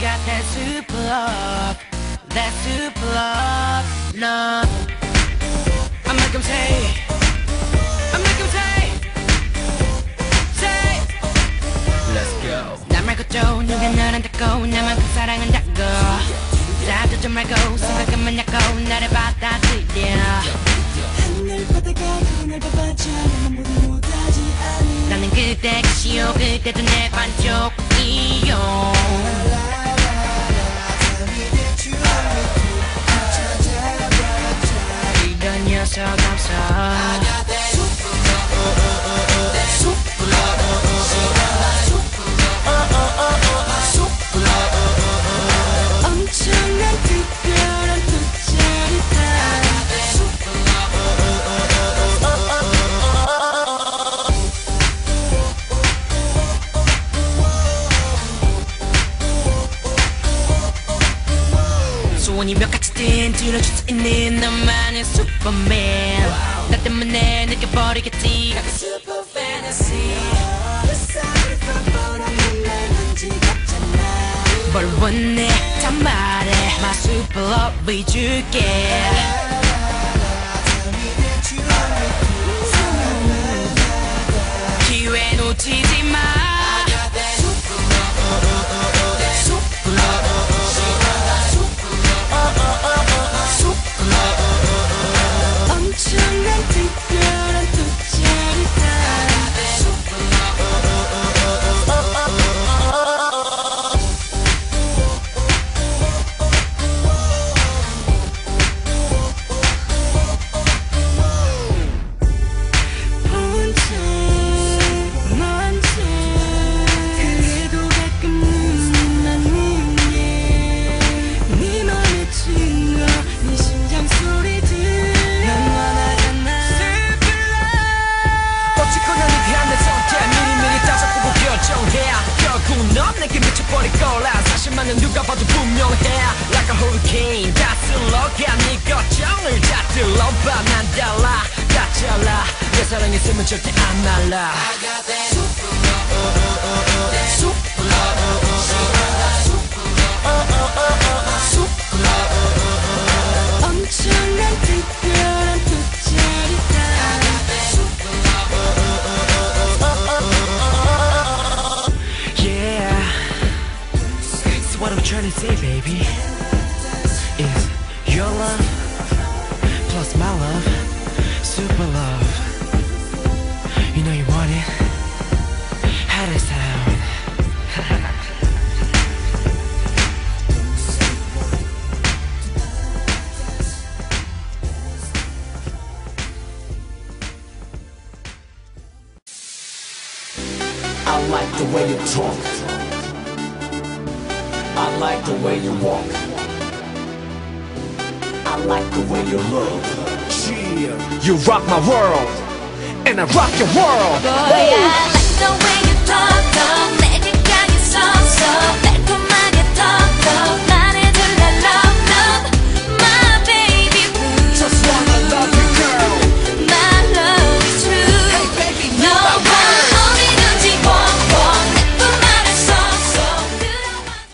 got that super love, that super love, love. I make him say, I make him say, say. Let's go. 나 말고 또 누가 너란다고 나만큼 사랑한다고. 나도 좀 말고 생각만 하고 나를 받아들여. 하늘바다가 그날 봐봤자 나만 모두 못하지 않아. 나는 그대가 시오 그대도 내 반쪽이요. 이런 녀석 없어. 엄청난 특별한 두 자릿한 소원이 몇 가지든 들어줄 수 있는 너만의 슈퍼맨. 나 때문에 느껴버리겠지 like a super fantasy. 뭘 원해 다 말해 My super love 해줄게. 기회 놓치지 마. 엄청난 특별한 두 자릿한 내게 미쳐버릴 거라 사실만은 누가 봐도 분명해 Like a hurricane 다 쓸러가 네 걱정을 다 들러봐. 난 달라 다 잘라 내 사랑 있으면 절대 안 말라. I got that super love, that super love, super love. 엄청난 특별한 두 자릿한 I got that super love. What I'm trying to say, baby, is your love plus my love, super love. You know you want it. How does it sound? I like the way you talk. I like the way you walk. I like the way you look. Cheer. You rock my world, and I rock your world. Boy, I like the way you talk.